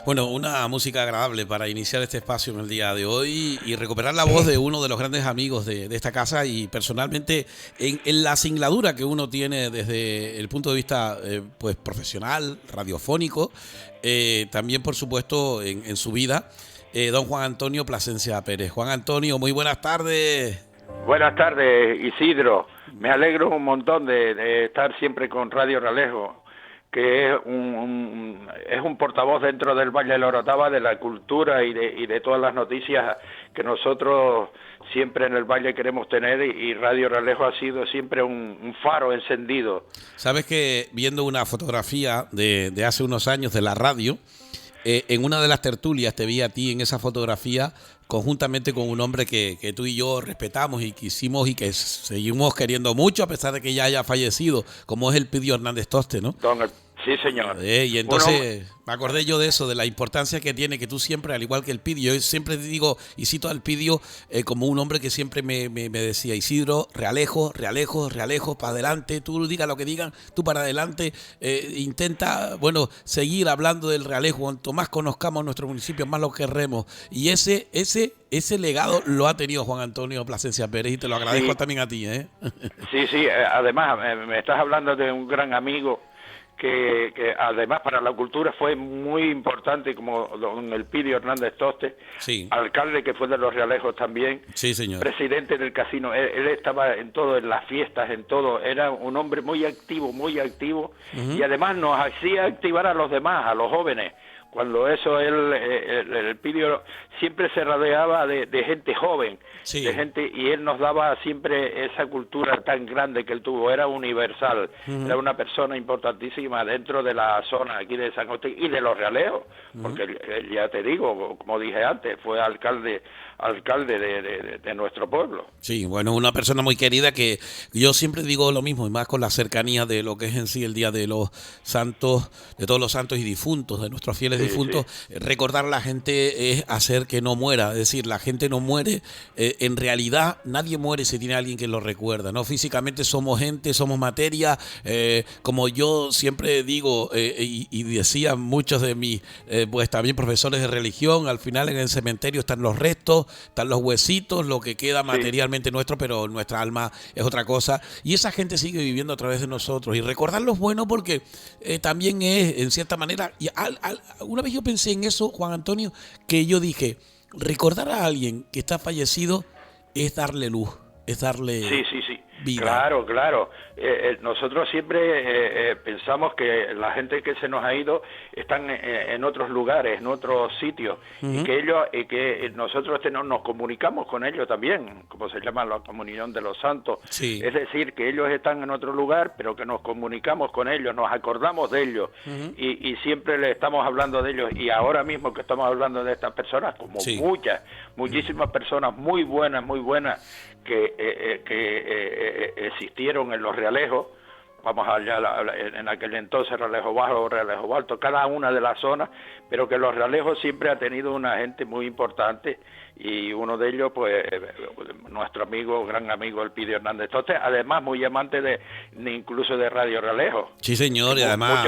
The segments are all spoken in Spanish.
Bueno, una música agradable para iniciar este espacio en el día de hoy y recuperar la voz de uno de los grandes amigos de esta casa y personalmente en la singladura que uno tiene desde el punto de vista pues profesional, radiofónico, también por supuesto en su vida, don Juan Antonio Plasencia Pérez. Juan Antonio, muy buenas tardes. Buenas tardes, Isidro. Me alegro un montón de estar siempre con Radio Ralejo, que es un portavoz dentro del Valle de la Orotava de la cultura y de todas las noticias que nosotros siempre en el Valle queremos tener, y Radio Ralejo ha sido siempre un faro encendido. Sabes que viendo una fotografía de hace unos años de la radio, en una de las tertulias te vi a ti en esa fotografía conjuntamente con un hombre que tú y yo respetamos y quisimos y que seguimos queriendo mucho a pesar de que ya haya fallecido, como es el Pidio Hernández Toste, ¿no? Sí, señor. Y entonces me acordé yo de eso, de la importancia que tiene, que tú siempre, al igual que el Pidio, yo siempre digo y cito al Pidio como un hombre que siempre me decía: Isidro, realejo, para adelante, tú digas lo que digan, tú para adelante, intenta, bueno, seguir hablando del realejo, cuanto más conozcamos nuestro municipio, más lo querremos. Y ese legado lo ha tenido Juan Antonio Plasencia Pérez y te lo agradezco también a ti, ¿eh? Sí, además me estás hablando de un gran amigo que además para la cultura fue muy importante, como don Elpidio Hernández Toste, sí, alcalde que fue de Los Realejos también, sí, señor, presidente del casino. Él estaba en todo, en las fiestas, en todo, era un hombre muy activo, y además nos hacía activar a los demás, a los jóvenes. Cuando eso el Pidio siempre se rodeaba de gente joven, sí, de gente, y él nos daba siempre esa cultura tan grande que él tuvo, era universal, era una persona importantísima dentro de la zona aquí de San Agustín y de Los Realejos, porque él, ya te digo, como dije antes, fue alcalde de nuestro pueblo. Sí, bueno, una persona muy querida que yo siempre digo lo mismo, y más con la cercanía de lo que es en sí el Día de los Santos, de todos los santos y difuntos, de nuestros fieles difuntos. Recordar a la gente es hacer que no muera, es decir, la gente no muere, en realidad nadie muere si tiene alguien que lo recuerda, ¿no? Físicamente somos gente, somos materia, como yo siempre digo y decían muchos de mis, pues también profesores de religión, al final en el cementerio están los restos, están los huesitos, lo que queda materialmente nuestro, pero nuestra alma es otra cosa, y esa gente sigue viviendo a través de nosotros, y recordar lo bueno porque también es, en cierta manera, y una vez yo pensé en eso, Juan Antonio, que yo dije, recordar a alguien que está fallecido es darle luz, es darle vida. Claro. Nosotros siempre pensamos que la gente que se nos ha ido están en otros lugares, en otros sitios, y que nosotros nos comunicamos con ellos también, como se llama la comunión de los santos. Sí. Es decir, que ellos están en otro lugar, pero que nos comunicamos con ellos, nos acordamos de ellos, y siempre le estamos hablando de ellos, y ahora mismo que estamos hablando de estas personas, como muchísimas personas muy buenas, que existieron en Los Realejos, vamos allá en aquel entonces Realejo Bajo, Realejo Alto, cada una de las zonas, pero que Los Realejos siempre ha tenido una gente muy importante, y uno de ellos, pues, nuestro amigo, gran amigo Elpidio Hernández Toste, además muy amante incluso de Radio Ralejo. Sí, señor, y además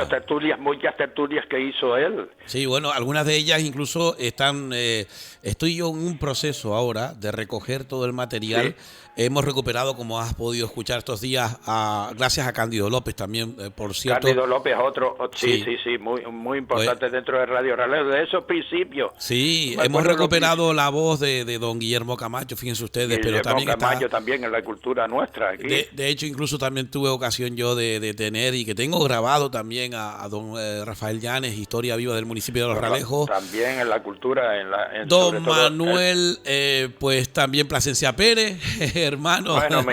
muchas tertulias que hizo él. Sí, bueno, algunas de ellas incluso están, estoy yo en un proceso ahora de recoger todo el material. Hemos recuperado, como has podido escuchar estos días, gracias a Cándido López también, por cierto. Cándido López, otro, muy importante dentro de Radio Ralejo, de esos principios. Sí, hemos recuperado la voz de don Guillermo Camacho, fíjense ustedes, pero también Camacho también en la cultura nuestra aquí. De hecho, incluso también tuve ocasión yo de tener, y que tengo grabado también a don Rafael Llanes, Historia Viva del municipio de Los Realejos. También en la cultura, don Manuel, pues también Plasencia Pérez, hermano. Bueno,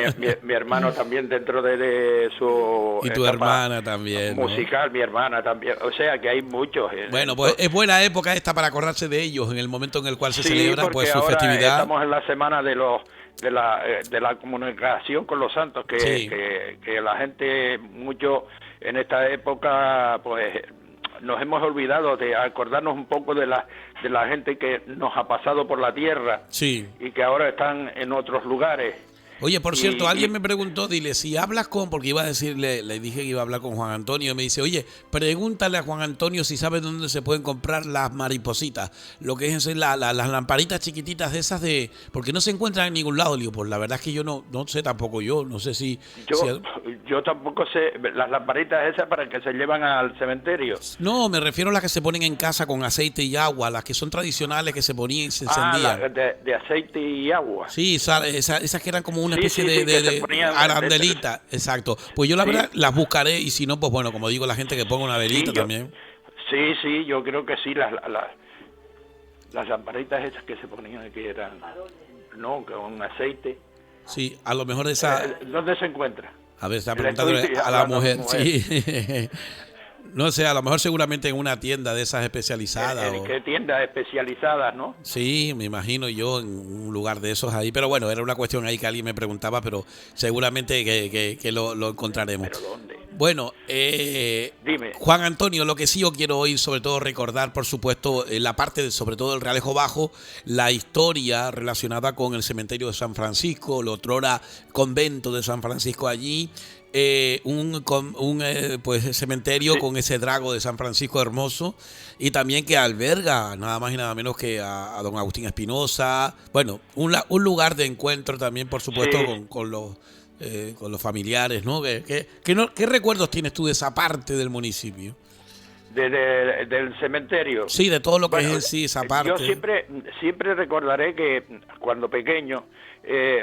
mi hermano también dentro de su... Y tu hermana también, musical, ¿no? Mi hermana también, o sea que hay muchos. Bueno, pues es buena época esta para acordarse de ellos en el momento en el cual se celebra pues su festividad. Estamos en la semana de la comunicación con los santos, que la gente mucho en esta época, pues nos hemos olvidado de acordarnos un poco de la gente que nos ha pasado por la tierra, y que ahora están en otros lugares. Oye, por cierto, Y alguien me preguntó, dile, si hablas con, porque iba a decirle, le dije que iba a hablar con Juan Antonio, y me dice, oye, pregúntale a Juan Antonio si sabe dónde se pueden comprar las maripositas, lo que es las lamparitas chiquititas de esas de, porque no se encuentran en ningún lado, digo, pues la verdad es que yo no sé tampoco yo, no sé si. yo tampoco sé, las lamparitas esas para que se llevan al cementerio. No, me refiero a las que se ponen en casa con aceite y agua, las que son tradicionales que se ponían y se encendían. De aceite y agua. Sí, esas que eran como una Sí, especie sí, de, sí, que de, se de ponían arandelita, exacto. Pues yo la sí, verdad las buscaré y si no, pues bueno, como digo, la gente que ponga una velita sí, también. sí, yo creo que sí, las lamparitas esas que se ponían que eran, no, con aceite. Sí, a lo mejor esa. ¿Dónde se encuentra? A ver, está Le preguntando estoy a la hablando a mi mujer. mujer. Sí. No sé, a lo mejor seguramente en una tienda de esas especializadas. ¿En qué tiendas especializadas, no? Sí, me imagino yo en un lugar de esos ahí. Pero bueno, era una cuestión ahí que alguien me preguntaba, pero seguramente que lo encontraremos. ¿Pero dónde? Bueno, Dime. Juan Antonio, lo que sí yo quiero oír, sobre todo recordar, por supuesto, la parte sobre todo del Realejo Bajo, la historia relacionada con el cementerio de San Francisco, el otrora convento de San Francisco allí, pues cementerio Sí. con ese drago de San Francisco hermoso y también que alberga nada más y nada menos que a don Agustín Espinosa. Bueno, un lugar de encuentro también, por supuesto, Sí. con los familiares, ¿no? ¿Qué recuerdos tienes tú de esa parte del municipio? Del cementerio. Sí, de todo lo que Bueno, es en sí esa parte. yo siempre recordaré que cuando pequeño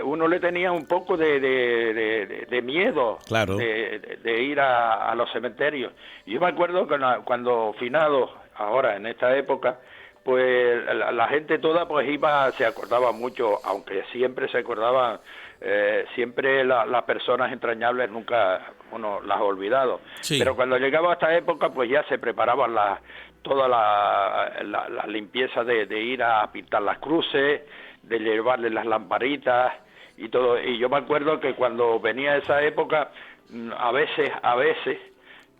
uno le tenía un poco de miedo, Claro. de ir a los cementerios. Yo me acuerdo que cuando finados, ahora en esta época, pues la gente toda pues se acordaba mucho, aunque siempre se acordaban, siempre las personas entrañables nunca uno las ha olvidado. Sí. Pero cuando llegaba a esta época pues ya se preparaban toda la limpieza de ir a pintar las cruces, de llevarle las lamparitas y todo. Y yo me acuerdo que cuando venía esa época, a veces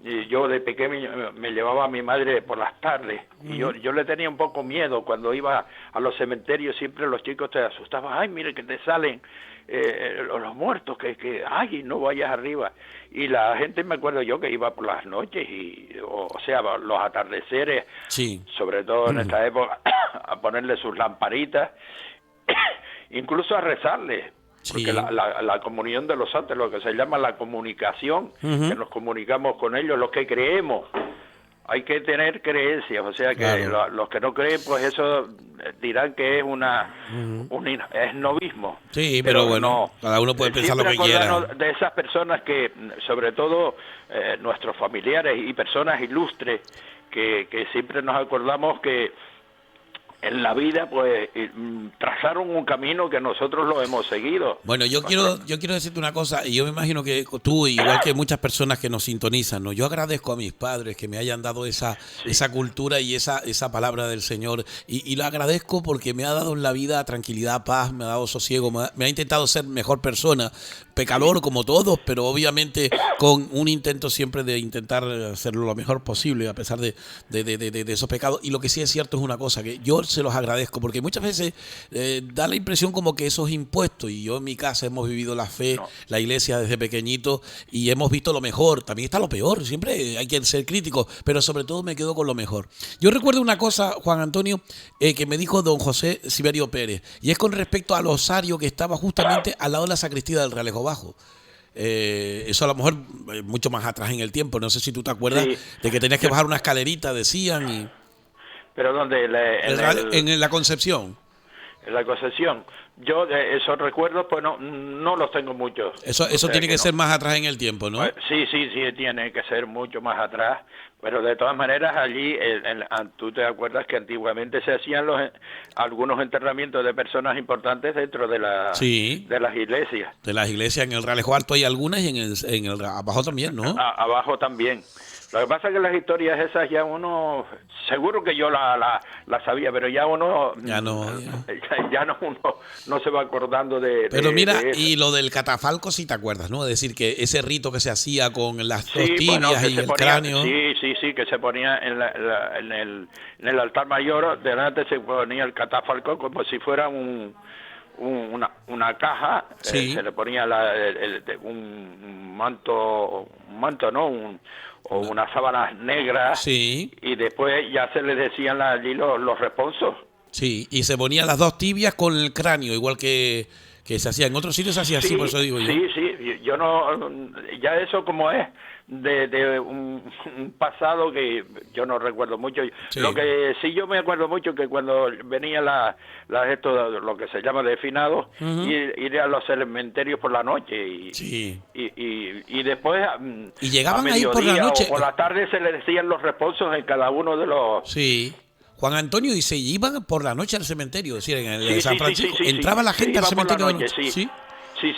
y yo de pequeño me llevaba a mi madre por las tardes y yo le tenía un poco miedo cuando iba a los cementerios. Siempre los chicos te asustaban, ay, mire que te salen los muertos, que ay, no vayas arriba. Y la gente, me acuerdo yo, que iba por las noches o sea, los atardeceres, sí, sobre todo en esta época, a ponerle sus lamparitas, incluso a rezarles. Porque sí. la comunión de los santos, lo que se llama la comunicación, que nos comunicamos con ellos, los que creemos, hay que tener creencias, o sea que Claro. los que no creen, pues eso dirán que es es novismo. Sí, pero bueno, no, cada uno puede pensar lo siempre que quiera. acordarnos de esas personas que, sobre todo nuestros familiares y personas ilustres, que siempre nos acordamos que en la vida pues trazaron un camino que nosotros lo hemos seguido. Bueno, yo quiero decirte una cosa, y yo me imagino que tú, igual que muchas personas que nos sintonizan, ¿no? Yo agradezco a mis padres que me hayan dado esa cultura y esa palabra del Señor, y lo agradezco porque me ha dado en la vida tranquilidad, paz, me ha dado sosiego, me ha intentado ser mejor persona, pecador como todos, pero obviamente con un intento siempre de intentar hacerlo lo mejor posible a pesar de esos pecados. Y lo que sí es cierto es una cosa, que yo se los agradezco, porque muchas veces da la impresión como que esos impuestos, y yo en mi casa hemos vivido la fe, la iglesia desde pequeñito, y hemos visto lo mejor, también está lo peor, siempre hay que ser crítico, pero sobre todo me quedo con lo mejor. Yo recuerdo una cosa, Juan Antonio, que me dijo don José Siberio Pérez, y es con respecto al osario que estaba justamente al lado de la sacristía del Realejo Bajo. Eso a lo mejor mucho más atrás en el tiempo, no sé si tú te acuerdas de que tenías que bajar una escalerita, decían, y ¿Pero dónde? en la Concepción. En la Concepción. Yo esos recuerdos pues no los tengo muchos. Eso tiene que ser más atrás en el tiempo, ¿no? Sí, tiene que ser mucho más atrás, pero de todas maneras allí, tú te acuerdas que antiguamente se hacían algunos enterramientos de personas importantes dentro de las iglesias. De las iglesias, en el Realejo Alto hay algunas y en el abajo también, ¿no? Abajo también. Lo que pasa es que las historias esas ya uno, seguro que yo la sabía, pero ya uno ya no uno no se va acordando pero mira, de eso. Y lo del catafalco sí te acuerdas, ¿no? Es decir, que ese rito que se hacía con las dos tibias y el cráneo. Sí, que se ponía en el altar mayor, delante se ponía el catafalco como si fuera una caja, Sí. se le ponía un manto, ¿no? O unas sábanas negras, Sí. y después ya se le decían allí los responsos. Sí, y se ponían las dos tibias con el cráneo, igual que se hacía. En otros sitios se hacía así, por eso digo yo. Sí, yo no, ya eso como es de un pasado que yo no recuerdo mucho. Sí. Lo que sí yo me acuerdo mucho que cuando venía esto, lo que se llama definado, ir a los cementerios por la noche Sí. y después Y llegaban a ahí por la mediodía noche. o por la tarde se le decían los responsos en cada uno de los... Sí. Juan Antonio, y se iban por la noche al cementerio, es decir, en el Sí, de San sí, Francisco. sí, sí, Entraba sí. la gente al Se iba por la cementerio de noche, noche. sí. Sí,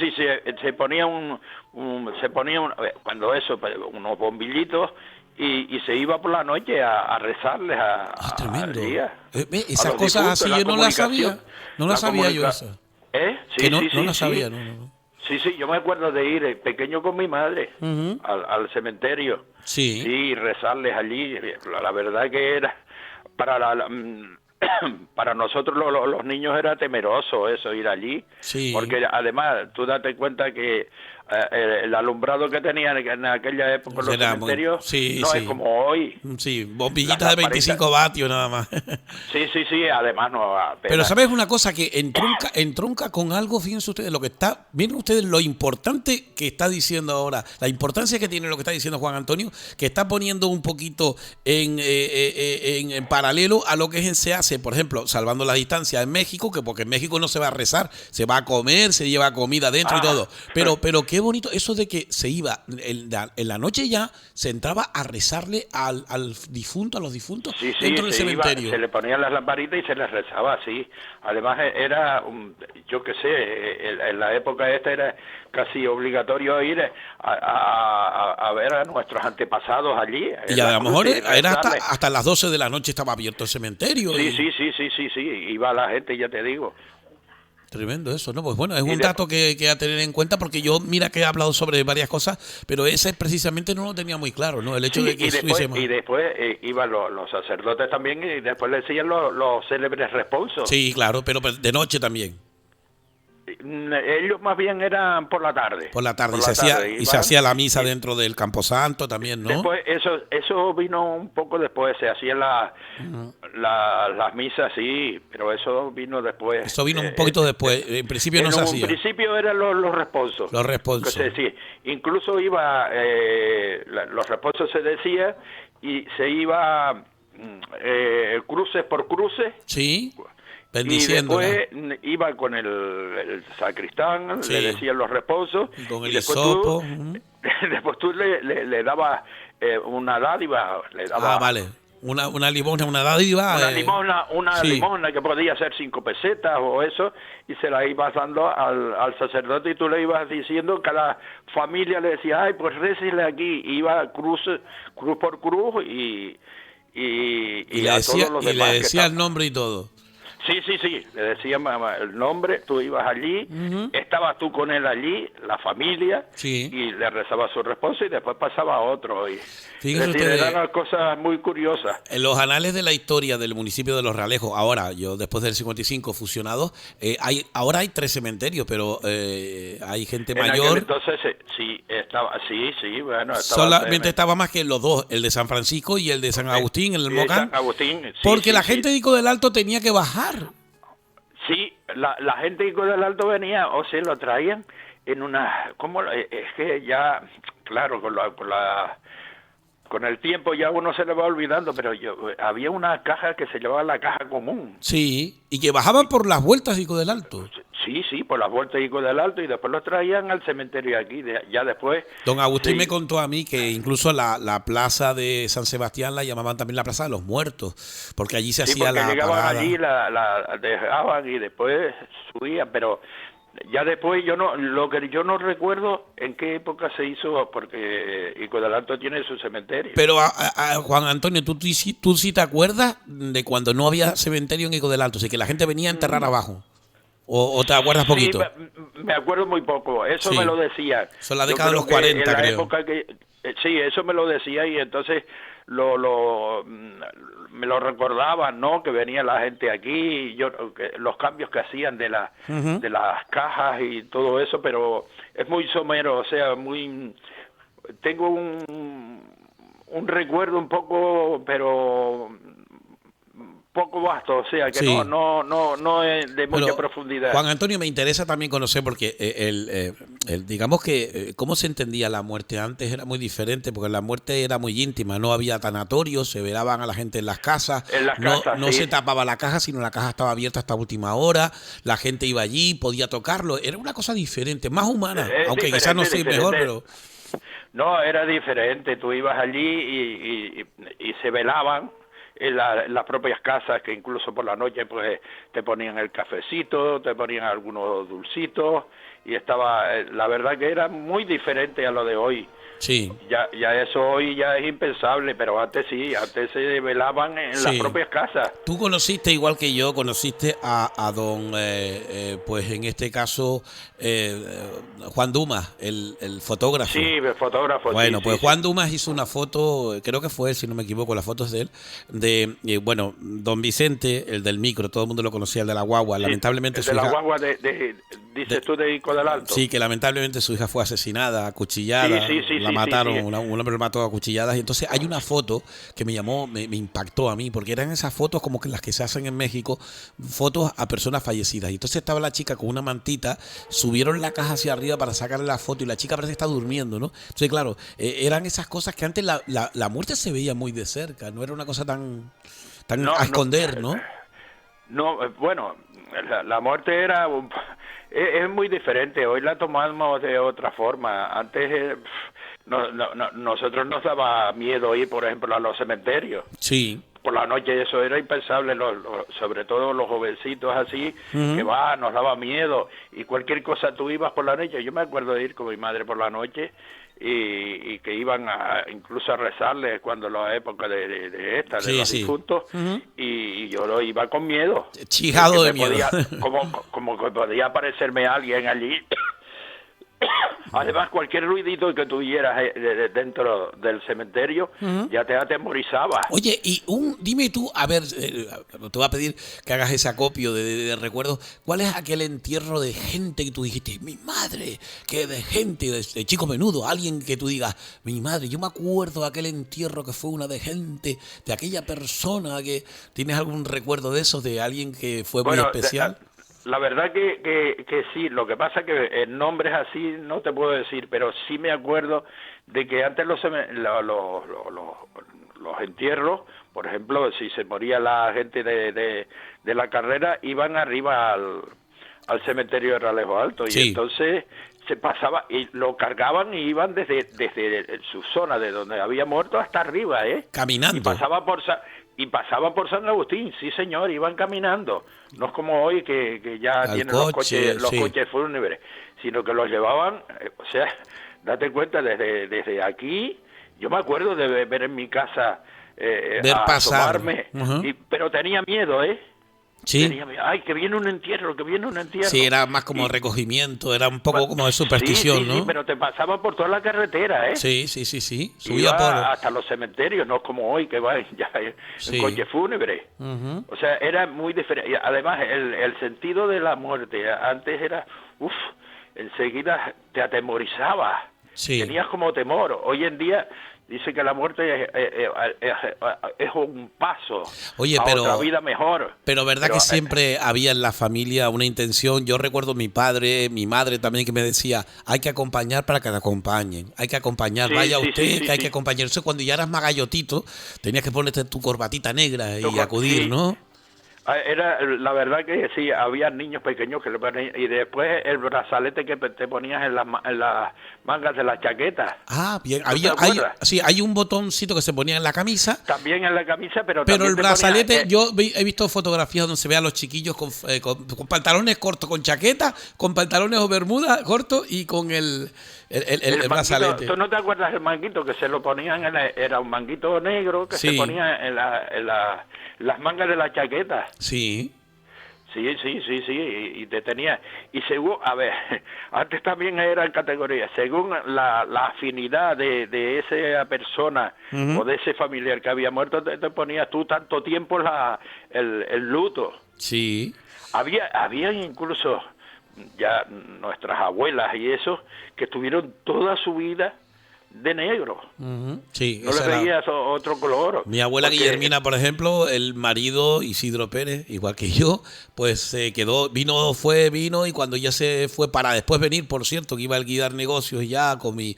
se ponía cuando eso, unos bombillitos y se iba por la noche a rezarles Tremendo. allí, Esas los cosas difuntos, así yo no las sabía. comunicación, No las sabía yo comunica- esas. Sí, Que no, sí, no sí, las sí. sabía, no. Sí, yo me acuerdo de ir pequeño con mi madre al cementerio. Sí. Sí, rezarles allí. La verdad que era para para nosotros los niños era temeroso eso, ir allí. Sí. Porque además, tú date cuenta que el alumbrado que tenían en aquella época los Era muy- cementerios sí, no sí. es como hoy. Sí, bombillitas Las de 25 vatios nada más. Sí, además no apenas. Pero ¿sabes una cosa? Que entronca con algo, fíjense ustedes, miren ustedes lo importante que está diciendo ahora, la importancia que tiene lo que está diciendo Juan Antonio, que está poniendo un poquito en paralelo a lo que se hace, por ejemplo, salvando la distancia en México, que porque en México no se va a rezar, se va a comer, se lleva comida dentro y todo. Pero qué bonito eso de que se iba, en la noche ya se entraba a rezarle al difunto, a los difuntos, Sí, dentro del cementerio. se le ponían las lamparitas y se les rezaba así. Además era, yo qué sé, en la época esta era casi obligatorio ir a ver a nuestros antepasados allí. Y a lo mejor era rezarles. hasta las 12 de la noche estaba abierto el cementerio. Sí, iba la gente, ya te digo. Tremendo eso, ¿no? Pues bueno, es un Y dato que a tener en cuenta, porque yo, mira que he hablado sobre varias cosas, pero ese precisamente no lo tenía muy claro, ¿no? El hecho de que y después iban los sacerdotes también y después le decían los célebres responsos. Sí, claro, pero de noche también. Ellos más bien eran por la tarde. Por la tarde. Iban, y se hacía la misa dentro del Camposanto también, ¿no? Después, eso vino un poco después, se hacían las misas, sí, pero eso vino después. Eso vino un poquito después, en principio no se hacía. En principio eran los responsos. Los responsos. Que se decía. Incluso los responsos se decía y se iba cruces por cruces. Sí. Y después iba con el sacristán, sí. le decían los responsos. Y con el después hisopo. después tú le dabas una dádiva. Vale. Una limosna, una dádiva. Una limosna que podía ser 5 pesetas o eso, y se la ibas dando al sacerdote y tú le ibas diciendo, cada familia le decía, ay, pues récele aquí. Y iba cruz por cruz y le a decía, todos los y demás. le decía el nombre y todo. Sí, le decían el nombre, tú ibas allí, estabas tú con él allí, la familia, sí. Y le rezaba su responso y después pasaba a otro. Fíjense ustedes, eran cosas muy curiosas. En los anales de la historia del municipio de Los Realejos, ahora, después del 55 fusionados, ahora hay 3 cementerios, pero hay gente mayor. Entonces, bueno. Solamente estaba más que los dos, el de San Francisco y el de San Agustín, en el Mocán. San Agustín, porque la gente de Ico del Alto tenía que bajar. Sí, la gente de Ico del Alto venía, o se lo traían en una... Es que ya, claro, con el tiempo ya uno se le va olvidando, pero había una caja que se llamaba la caja común. Sí, y que bajaban por las vueltas de Ico del Alto. Sí, por las vueltas de Ico del Alto y después los traían al cementerio aquí, ya después... Don Agustín me contó a mí que incluso la plaza de San Sebastián la llamaban también la Plaza de los Muertos, porque allí se hacía la llegaban parada. allí, la dejaban y después subían, pero... Ya después lo que yo no recuerdo en qué época se hizo, porque Ico del Alto tiene su cementerio. Pero Juan Antonio, ¿tú sí te acuerdas de cuando no había cementerio en Ico del Alto? Así que la gente venía a enterrar abajo. ¿O te acuerdas poquito? Sí, me acuerdo muy poco. Eso me lo decían. Son la década de los 40, en la creo. época Sí, eso me lo decía y entonces me lo recordaban, ¿no? Que venía la gente aquí, y los cambios que hacían Ujú. de las cajas y todo eso, pero es muy somero, o sea, tengo un recuerdo un poco, pero poco vasto, o sea, que Sí. no es de mucha Pero, profundidad. Juan Antonio, me interesa también conocer, porque digamos que cómo se entendía la muerte antes era muy diferente, porque la muerte era muy íntima, no había tanatorios, se velaban a la gente en las casas, En las casas, no sí. se tapaba la caja, sino la caja estaba abierta hasta última hora, la gente iba allí, podía tocarlo, era una cosa diferente, más humana, Es aunque quizás no sea mejor, diferente. pero No, era diferente. Tú ibas allí y se velaban en las propias casas, que incluso por la noche pues te ponían el cafecito, te ponían algunos dulcitos y la verdad que era muy diferente a lo de hoy. sí. Ya eso hoy ya es impensable, pero antes sí, antes se velaban en las Sí. propias casas. Tú conociste, igual que yo, conociste a don, pues en este caso, Juan Dumas, el Sí, fotógrafo. el fotógrafo, sí, Bueno, sí, pues sí. Juan Dumas hizo una foto, creo que fue él, si no me equivoco, las fotos de él, bueno, don Vicente, el del micro, todo el mundo lo conocía, el de la guagua, Sí, lamentablemente el su de la hija, guagua dices tú de Ico del Alto. sí, que lamentablemente su hija fue asesinada, Sí, acuchillada, sí, sí, la sí, sí, mataron, sí. un hombre lo mató a cuchilladas, y entonces hay una foto que me llamó, me impactó a mí, porque eran esas fotos como que las que se hacen en México, fotos a personas fallecidas, y entonces estaba la chica con una mantita, subieron la caja hacia arriba para sacarle la foto, y la chica parece que está durmiendo, ¿no? Entonces, claro, eran esas cosas que antes la muerte se veía muy de cerca, no era una cosa tan No, a no, esconder, ¿no? no, bueno, la muerte es muy diferente. Hoy la tomamos de otra forma. Antes nosotros nos daba miedo ir, por ejemplo, a los cementerios. Sí. Por la noche eso era impensable, sobre todo los jovencitos así, Ujú. nos daba miedo y cualquier cosa tú ibas por la noche. Yo me acuerdo de ir con mi madre por la noche y que iban incluso a rezarles cuando la época de Sí, los sí. difuntos Ujú. y yo lo iba con miedo, que Chijado de me miedo. podía, como que podía aparecerme alguien allí. Además, cualquier ruidito que tuvieras dentro del cementerio Ujú. ya te atemorizaba. Oye, dime tú, a ver, te voy a pedir que hagas ese acopio de recuerdos. ¿Cuál es aquel entierro de gente que tú dijiste, mi madre, que de gente, de chico menudo, alguien que tú digas, mi madre, yo me acuerdo de aquel entierro que fue una de gente, de aquella persona que tienes algún recuerdo de eso, de alguien que fue muy Bueno, especial? la verdad que sí, lo que pasa que en nombres así no te puedo decir, pero sí me acuerdo de que antes los entierros, por ejemplo, si se moría la gente de la carrera, iban arriba al cementerio de Ralejo Alto y Sí, entonces se pasaba y lo cargaban y iban desde su zona de donde había muerto hasta arriba, ¿eh? Y caminando, pasaba por San Agustín, sí señor, iban caminando. No es como hoy que ya al tienen coche, los sí. coches fúnebres, sino que los llevaban, o sea, date cuenta, desde aquí, yo me acuerdo de ver en mi casa Ver a pasar. asomarme, Ujú. pero tenía miedo, ¿eh? Sí. Ay, que viene un entierro, que viene un Sí, entierro. era más como Y, recogimiento, era un poco como de sí, superstición, sí, sí, ¿no? pero te pasaba por toda la carretera, ¿eh? Sí, sí, sí, sí. Subía por... Iba hasta los cementerios, no como hoy que va ya en Sí. coche fúnebre. Ujú. O sea, era muy diferente. Además, el sentido de la muerte antes era, enseguida te atemorizaba. Sí. Tenías como temor. Hoy en día dice que la muerte es un paso Oye, a otra vida mejor. pero verdad Pero que siempre había en la familia una intención. Yo recuerdo mi padre, mi madre también que me decía, hay que acompañar para que te acompañen. Hay que acompañar, sí, vaya sí, sí, usted, sí, que hay que sí. acompañar. Eso cuando ya eras magallotito, tenías que ponerte tu corbatita negra y acudir, Sí, ¿no? era la verdad que sí, había niños pequeños que le ponían, y después el brazalete que te ponías en las mangas de la chaqueta. Ah, bien. ¿No te acuerdas? Sí, hay un botoncito que se ponía en la camisa. También en la camisa, pero Pero el también te ponías... brazalete, he visto fotografías donde se ve a los chiquillos con pantalones cortos, con chaqueta, con pantalones o bermuda cortos y con el el manguito, brazalete. ¿tú no te acuerdas del manguito que se lo ponían era un manguito negro que se Sí, ponía en las mangas de la chaqueta? sí. y te tenía, y según, a ver, antes también eran categorías, según la afinidad de esa persona o de ese familiar que había muerto, te ponías tú tanto tiempo el luto. Sí. Había incluso ya nuestras abuelas y eso, que tuvieron toda su vida de negro. Sí, no les veías otro color. Mi abuela Guillermina, por ejemplo, el marido Isidro Pérez, igual que yo, pues se quedó, vino y cuando ya se fue para después venir, por cierto, que iba a guiar negocios ya con mi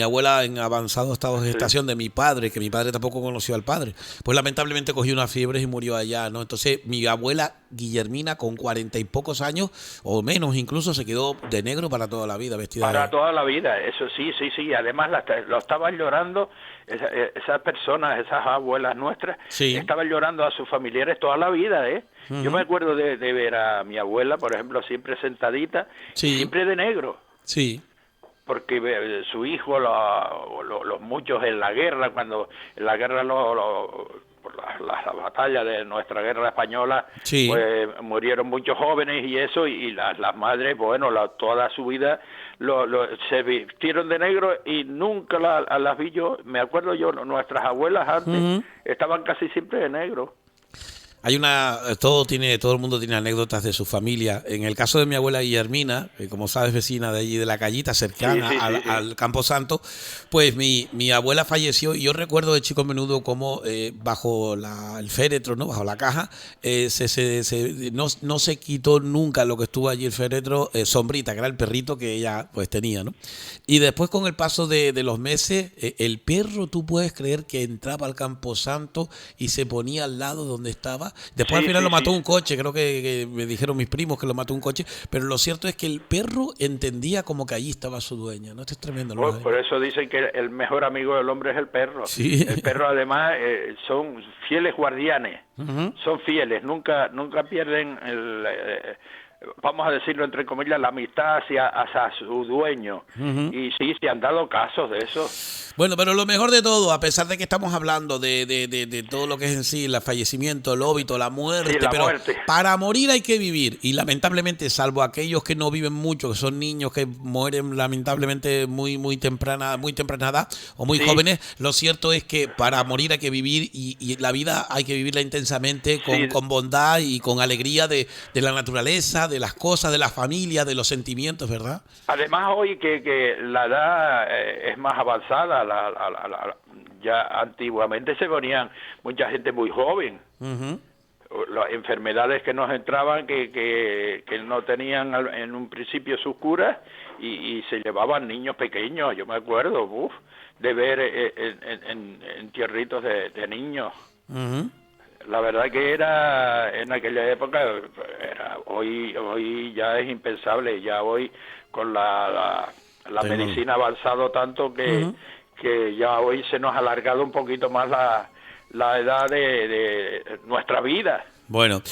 abuela en avanzado estado de gestación de mi padre, que mi padre tampoco conoció al padre, pues lamentablemente cogió una fiebre y murió allá, ¿no? Entonces mi abuela Guillermina con 40 y pocos años, o menos incluso, se quedó de negro para toda la vida, vestida para toda la vida, eso sí, además lo estaban llorando, esas personas, esas abuelas nuestras, estaban llorando a sus familiares toda la vida, ¿eh? Yo me acuerdo de ver a mi abuela, por ejemplo, siempre sentadita, siempre de negro. Sí. Porque su hijo, los muchos en la guerra, cuando en la guerra por la batalla de nuestra guerra española, pues murieron muchos jóvenes y eso, y las madres, bueno, toda su vida se vistieron de negro y nunca las vi yo. Me acuerdo yo, nuestras abuelas antes estaban casi siempre de negro. Hay todo el mundo tiene anécdotas de su familia. En el caso de mi abuela Guillermina, que como sabes vecina de allí de la Callita, cercana al Camposanto, pues mi abuela falleció y yo recuerdo de chico menudo cómo bajo el féretro, ¿no? Bajo la caja, no se quitó nunca lo que estuvo allí el féretro, Sombrita, que era el perrito que ella pues tenía, ¿no? Y después con el paso de los meses, el perro, tú puedes creer que entraba al Camposanto y se ponía al lado donde estaba. Después al final lo mató un coche, creo que me dijeron mis primos que lo mató un coche, pero lo cierto es que el perro entendía como que allí estaba su dueña, ¿no? Esto es tremendo. Por eso dicen que el mejor amigo del hombre es el perro. Sí. El perro además son fieles guardianes, son fieles, nunca pierden vamos a decirlo entre comillas, la amistad hacia su dueño. Y sí, se han dado casos de eso. Bueno, pero lo mejor de todo, a pesar de que estamos hablando de todo lo que es en sí, el fallecimiento, el óbito, la muerte, muerte. Para morir hay que vivir. Y lamentablemente, salvo aquellos que no viven mucho, que son niños que mueren lamentablemente muy temprana edad o muy jóvenes, lo cierto es que para morir hay que vivir y la vida hay que vivirla intensamente con bondad y con alegría de la naturaleza, de las cosas, de la familia, de los sentimientos, ¿verdad? Además hoy que la edad es más avanzada, ya antiguamente se ponían mucha gente muy joven. Las enfermedades que nos entraban que no tenían en un principio sus curas y se llevaban niños pequeños. Yo me acuerdo de ver en entierritos de niños. La verdad que era en aquella época, hoy ya es impensable, ya hoy con la medicina ha avanzado tanto que ya hoy se nos ha alargado un poquito más la edad de nuestra vida. Bueno,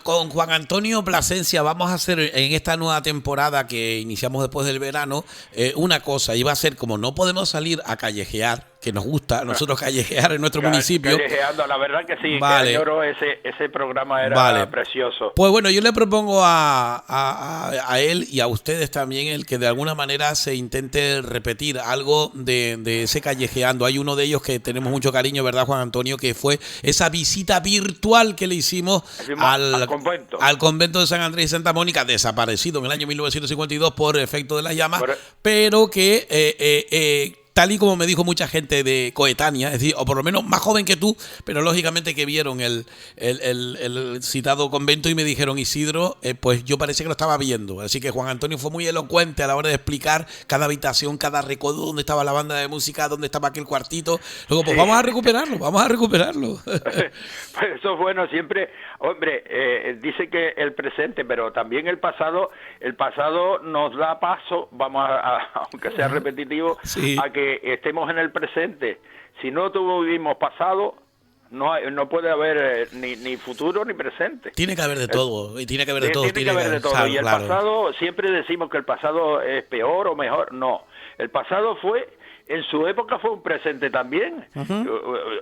con Juan Antonio Plasencia vamos a hacer en esta nueva temporada que iniciamos después del verano una cosa, y va a ser como no podemos salir a callejear, que nos gusta a nosotros callejear en nuestro municipio. Callejeando, la verdad que sí, que añoro ese programa, era precioso. Pues bueno, yo le propongo a él y a ustedes también el que de alguna manera se intente repetir algo de ese callejeando. Hay uno de ellos que tenemos mucho cariño, ¿verdad, Juan Antonio? Que fue esa visita virtual que le hicimos al convento de San Andrés y Santa Mónica, desaparecido en el año 1952 por efecto de las llamas, pero que tal y como me dijo mucha gente de coetánea, es decir, o por lo menos más joven que tú, pero lógicamente que vieron el citado convento y me dijeron, Isidro, pues yo parece que lo estaba viendo. Así que Juan Antonio fue muy elocuente a la hora de explicar cada habitación, cada recodo, dónde estaba la banda de música, dónde estaba aquel cuartito. Luego, pues vamos a recuperarlo. Pues eso es bueno, siempre, hombre, dice que el presente, pero también el pasado nos da paso, aunque sea repetitivo, a que estemos en el presente. Si no tuvimos pasado, no puede haber ni futuro ni presente. Tiene que haber de todo, y tiene que haber de todo. Y el pasado, siempre decimos que el pasado es peor o mejor. No, el pasado fue en su época fue un presente también.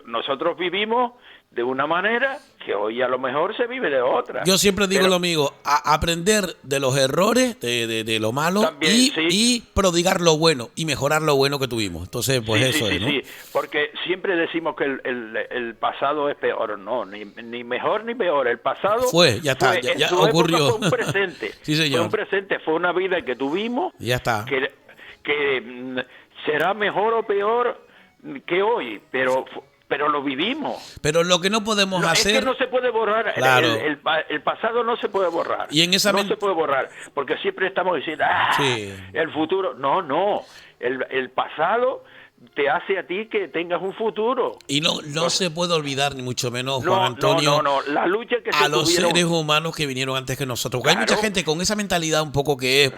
Nosotros vivimos de una manera que hoy a lo mejor se vive de otra. Yo siempre digo lo mismo, aprender de los errores, de lo malo, también, y prodigar lo bueno y mejorar lo bueno que tuvimos. Entonces, pues eso es, ¿no? Sí, porque siempre decimos que el pasado es peor. No, ni mejor ni peor. El pasado ya está, ya ocurrió. Fue un presente. Sí, señor. Fue un presente, fue una vida que tuvimos. Ya está. Que será mejor o peor que hoy, pero lo vivimos. Pero lo que no podemos hacer... Es que no se puede borrar. Claro. El pasado no se puede borrar. Y en esa no se puede borrar, porque siempre estamos diciendo, el futuro. No. El pasado te hace a ti que tengas un futuro. Y no se puede olvidar, ni mucho menos, Juan Antonio, la lucha que a los seres humanos que vinieron antes que nosotros. Porque hay mucha gente con esa mentalidad un poco que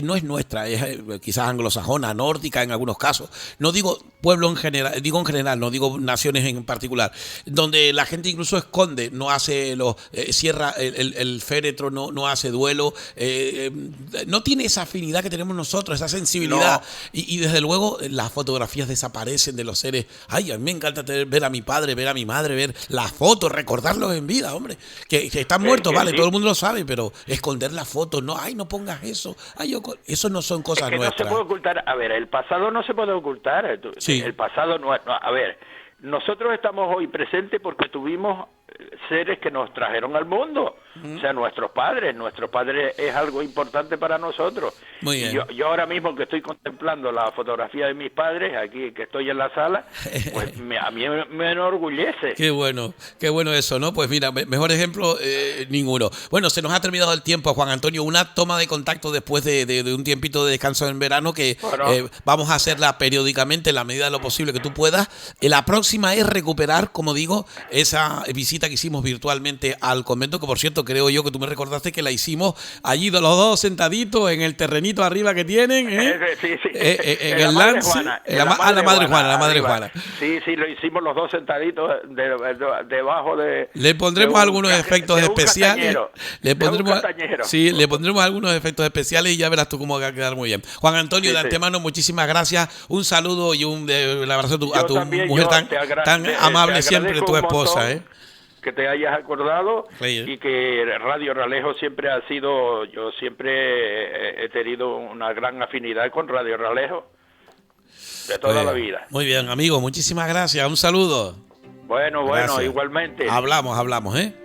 no es nuestra, es quizás anglosajona, nórdica en algunos casos. No digo pueblo en general, digo en general, no digo naciones en particular, donde la gente incluso esconde, no hace cierra el féretro, no hace duelo, no tiene esa afinidad que tenemos nosotros, esa sensibilidad. Y desde luego las fotografías desaparecen de los seres. Ay, a mí me encanta ver a mi padre, ver a mi madre, ver las fotos, recordarlos en vida, hombre. Que están muertos, vale, todo el mundo lo sabe, pero esconder las fotos, no pongas eso. Eso no son cosas nuestras. No se puede ocultar. A ver, el pasado no se puede ocultar. Sí. El pasado no. A ver, nosotros estamos hoy presentes porque tuvimos seres que nos trajeron al mundo. O sea, nuestros padres es algo importante para nosotros. Muy bien. Yo ahora mismo que estoy contemplando la fotografía de mis padres, aquí que estoy en la sala, pues a mí me enorgullece. Qué bueno eso, ¿no? Pues mira, mejor ejemplo, ninguno. Bueno, se nos ha terminado el tiempo, Juan Antonio. Una toma de contacto después de un tiempito de descanso en verano que vamos a hacerla periódicamente en la medida de lo posible que tú puedas. La próxima es recuperar, como digo, esa visita que hicimos virtualmente al convento, que por cierto creo yo que tú me recordaste que la hicimos allí los dos sentaditos en el terrenito arriba que tienen, en el lance, la Madre Juana. Sí, lo hicimos los dos sentaditos debajo de... Le pondremos algunos efectos especiales. Le pondremos algunos efectos especiales y ya verás tú cómo va a quedar muy bien. Juan Antonio, de antemano, muchísimas gracias. Un saludo y un abrazo a tu mujer tan amable siempre, tu esposa, que te hayas acordado y que Radio Ralejo siempre ha sido, yo siempre he tenido una gran afinidad con Radio Ralejo de toda la vida. Muy bien, amigo, muchísimas gracias, un saludo. Bueno, igualmente. Hablamos,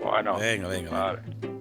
Bueno. Venga. Vale.